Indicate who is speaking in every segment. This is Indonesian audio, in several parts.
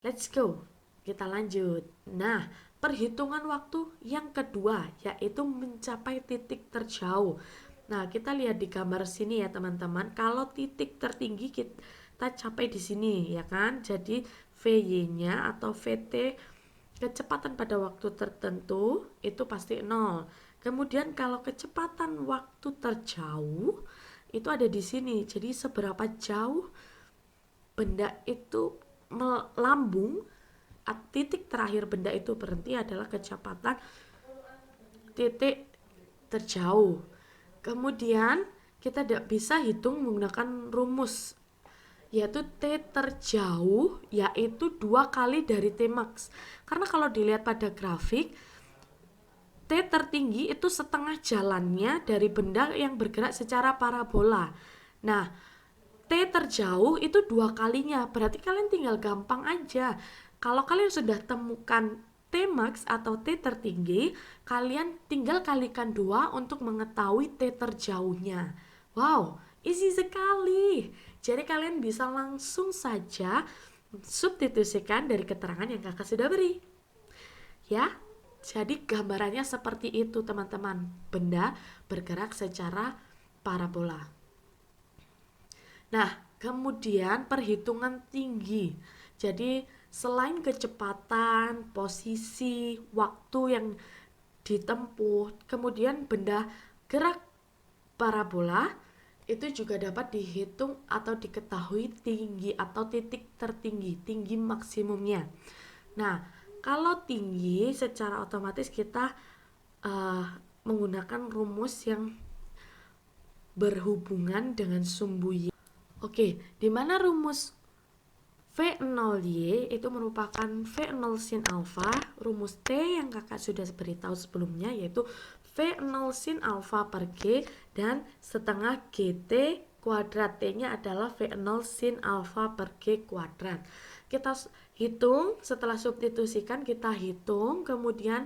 Speaker 1: Let's go, kita lanjut. Nah, perhitungan waktu yang kedua yaitu mencapai titik terjauh. Nah, kita lihat di gambar sini ya teman-teman. Kalau titik tertinggi kita capai di sini ya kan. Jadi VY-nya atau VT kecepatan pada waktu tertentu itu pasti 0. Kemudian kalau kecepatan waktu terjauh itu ada di sini. Jadi seberapa jauh benda itu melambung, titik terakhir benda itu berhenti adalah kecepatan titik terjauh. Kemudian kita tidak bisa hitung menggunakan rumus yaitu T terjauh yaitu 2 kali dari T max. Karena kalau dilihat pada grafik, T tertinggi itu setengah jalannya dari benda yang bergerak secara parabola. Nah, T terjauh itu 2 kalinya, berarti kalian tinggal gampang aja. Kalau kalian sudah temukan T max atau T tertinggi, kalian tinggal kalikan 2 untuk mengetahui T terjauhnya. Wow, easy sekali. Jadi kalian bisa langsung saja substitusikan dari keterangan yang kakak sudah beri. Ya, jadi gambarannya seperti itu teman-teman. Benda bergerak secara parabola. Nah, kemudian perhitungan tinggi. Jadi, selain kecepatan, posisi, waktu yang ditempuh, kemudian benda gerak parabola itu juga dapat dihitung atau diketahui tinggi atau titik tertinggi, tinggi maksimumnya. Nah, kalau tinggi secara otomatis kita uh, menggunakan rumus yang berhubungan dengan sumbu Y. Oke, di mana rumus V0Y itu merupakan V0 sin alfa, rumus T yang kakak sudah beritahu sebelumnya yaitu V0 sin alfa per G dan setengah GT kuadrat. T-nya adalah V0 sin alfa per G kuadrat. Kita hitung, setelah substitusikan kita hitung, kemudian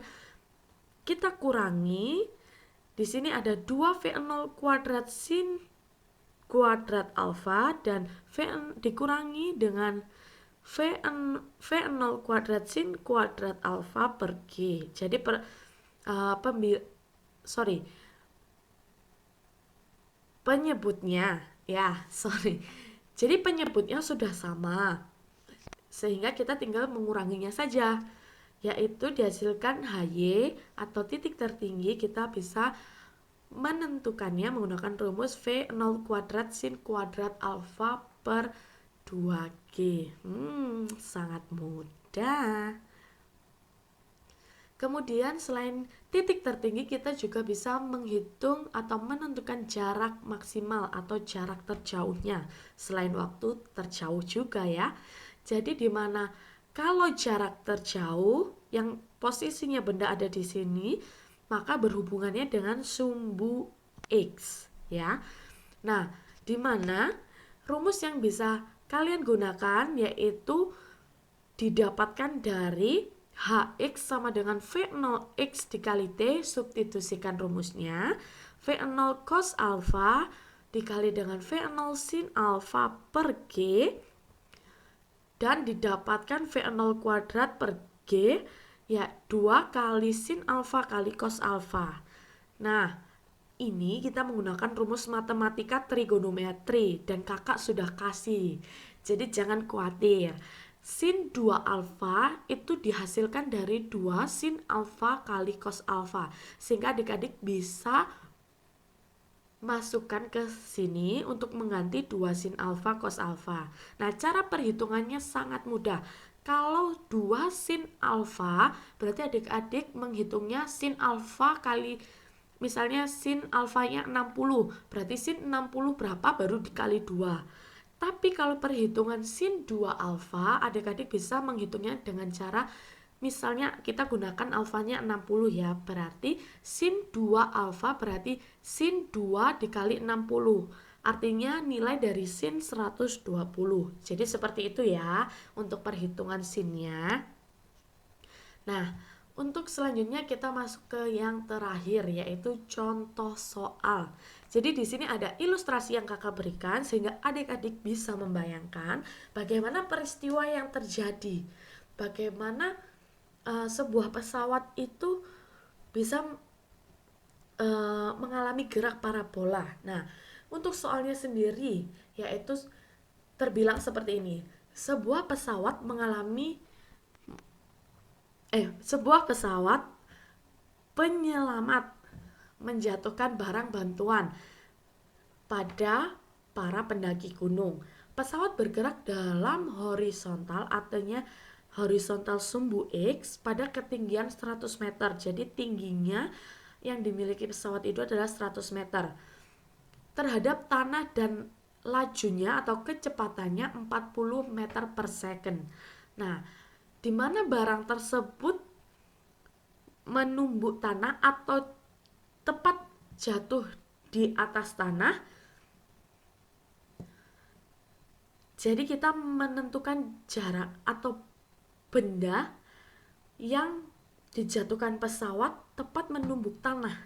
Speaker 1: kita kurangi. Di sini ada 2 V0 kuadrat sin kuadrat alfa dan V dikurangi dengan V0 kuadrat sin kuadrat alfa per G. Jadi penyebutnya ya, Jadi penyebutnya sudah sama. Sehingga kita tinggal menguranginya saja. Yaitu dihasilkan HY atau titik tertinggi kita bisa menentukannya menggunakan rumus V0 kuadrat sin kuadrat alfa per 2G. Sangat mudah. Kemudian selain titik tertinggi kita juga bisa menghitung atau menentukan jarak maksimal atau jarak terjauhnya. Selain waktu terjauh juga ya. Jadi di mana kalau jarak terjauh yang posisinya benda ada di sini, maka berhubungannya dengan sumbu X ya. Nah, di mana rumus yang bisa kalian gunakan yaitu didapatkan dari Hx sama dengan V0x dikali T, substitusikan rumusnya. V0 cos alfa dikali dengan V0 sin alfa per G dan didapatkan V0 kuadrat per G ya 2 kali sin alfa kali cos alfa. Nah, ini kita menggunakan rumus matematika trigonometri dan kakak sudah kasih. Jadi jangan khawatir. Sin 2 alfa itu dihasilkan dari 2 sin alfa kali cos alfa. Sehingga adik-adik bisa masukkan ke sini untuk mengganti 2 sin alfa cos alfa. Nah, cara perhitungannya sangat mudah. Kalau 2 sin alfa, berarti adik-adik menghitungnya sin alfa kali, misalnya sin alfanya 60, berarti sin 60 berapa baru dikali 2. Tapi kalau perhitungan sin 2 alfa, adik-adik bisa menghitungnya dengan cara misalnya kita gunakan alfanya 60 ya, berarti sin 2 alfa berarti sin 2 dikali 60. Artinya nilai dari sin 120. Jadi seperti itu ya untuk perhitungan sinnya. Nah, untuk selanjutnya kita masuk ke yang terakhir yaitu contoh soal. Jadi di sini ada ilustrasi yang kakak berikan sehingga adik-adik bisa membayangkan bagaimana peristiwa yang terjadi. bagaimana sebuah pesawat itu bisa mengalami gerak parabola. Nah, untuk soalnya sendiri yaitu terbilang seperti ini. Sebuah pesawat penyelamat menjatuhkan barang bantuan pada para pendaki gunung. Pesawat bergerak dalam horizontal, artinya horizontal sumbu X pada ketinggian 100 meter. Jadi tingginya yang dimiliki pesawat itu adalah 100 meter. Terhadap tanah dan lajunya atau kecepatannya 40 meter per second. Nah, di mana barang tersebut menumbuk tanah atau tepat jatuh di atas tanah. Jadi kita menentukan jarak atau benda yang dijatuhkan pesawat tepat menumbuk tanah.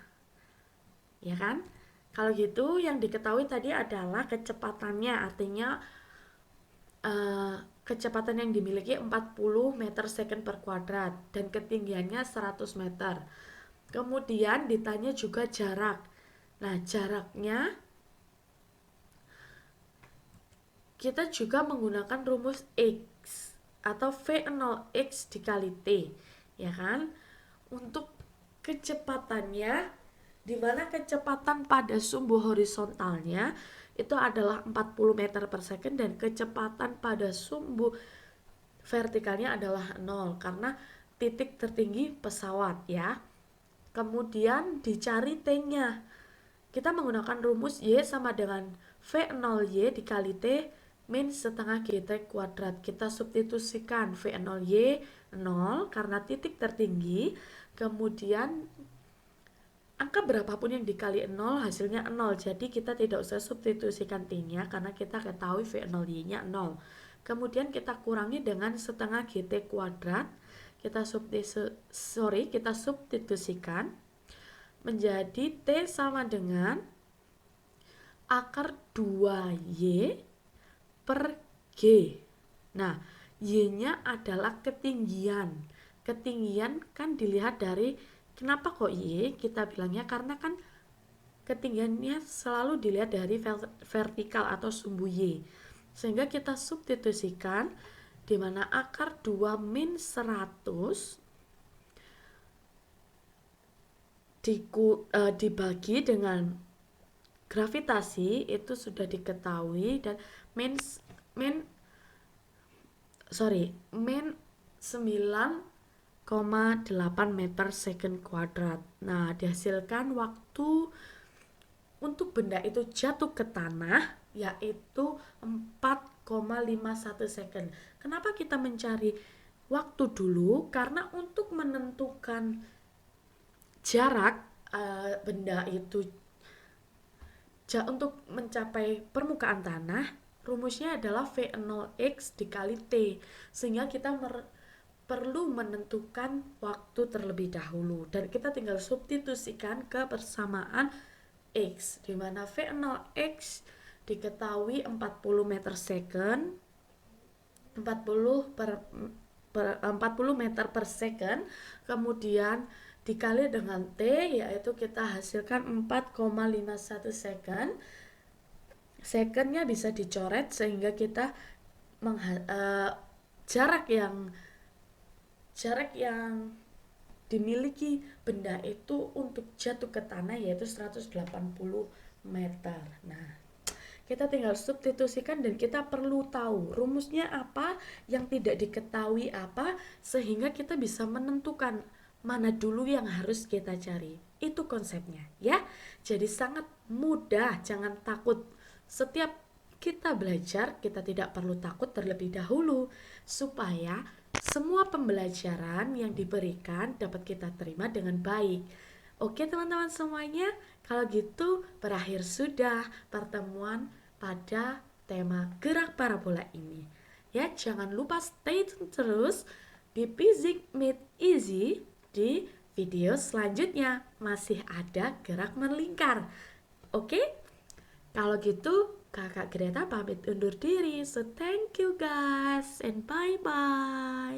Speaker 1: Ya kan? Kalau gitu yang diketahui tadi adalah kecepatannya, artinya kecepatan yang dimiliki 40 meter second per kuadrat dan ketinggiannya 100 meter. Kemudian ditanya juga jarak. Nah, jaraknya kita juga menggunakan rumus X atau V0X dikali T, ya kan? Untuk kecepatannya, di mana kecepatan pada sumbu horizontalnya itu adalah 40 meter per second dan kecepatan pada sumbu vertikalnya adalah 0 karena titik tertinggi pesawat ya. Kemudian dicari T-nya. Kita menggunakan rumus Y sama dengan V0Y dikali T min setengah GT kuadrat. Kita substitusikan V0Y 0 karena titik tertinggi. Kemudian angka berapapun yang dikali 0 hasilnya 0. Jadi kita tidak usah substitusikan T-nya karena kita ketahui V0Y-nya 0. Kemudian kita kurangi dengan setengah GT kuadrat. Kita substitusikan menjadi T sama dengan akar 2Y per G. Nah, Y-nya adalah ketinggian. Ketinggian kan dilihat dari, kenapa kok Y? Kita bilangnya karena kan ketinggiannya selalu dilihat dari vertikal atau sumbu Y. Sehingga kita substitusikan di mana akar 2 min 100 dibagi dengan gravitasi itu sudah diketahui dan min 9,8 meter second kuadrat. Nah, dihasilkan waktu untuk benda itu jatuh ke tanah yaitu 4,51 second. Kenapa kita mencari waktu dulu? Karena untuk menentukan jarak benda itu untuk mencapai permukaan tanah, rumusnya adalah V0X dikali T, sehingga kita perlu menentukan waktu terlebih dahulu dan kita tinggal substitusikan ke persamaan X, di mana V0X diketahui 40 meter second, 40 meter per second, kemudian dikali dengan T, yaitu kita hasilkan 4,51 second. Secondnya bisa dicoret sehingga kita jarak yang dimiliki benda itu untuk jatuh ke tanah yaitu 180 meter. Nah, kita tinggal substitusikan dan kita perlu tahu rumusnya apa, yang tidak diketahui apa, sehingga kita bisa menentukan mana dulu yang harus kita cari. Itu konsepnya ya. Jadi sangat mudah, jangan takut. Setiap kita belajar, kita tidak perlu takut terlebih dahulu supaya semua pembelajaran yang diberikan dapat kita terima dengan baik. Oke teman-teman semuanya, kalau gitu berakhir sudah pertemuan pada tema gerak parabola ini. Ya, jangan lupa stay tune terus di Physics Made Easy. Di video selanjutnya masih ada gerak melingkar. Oke? Kalau gitu Kakak Greta pamit undur diri. So thank you guys and bye bye.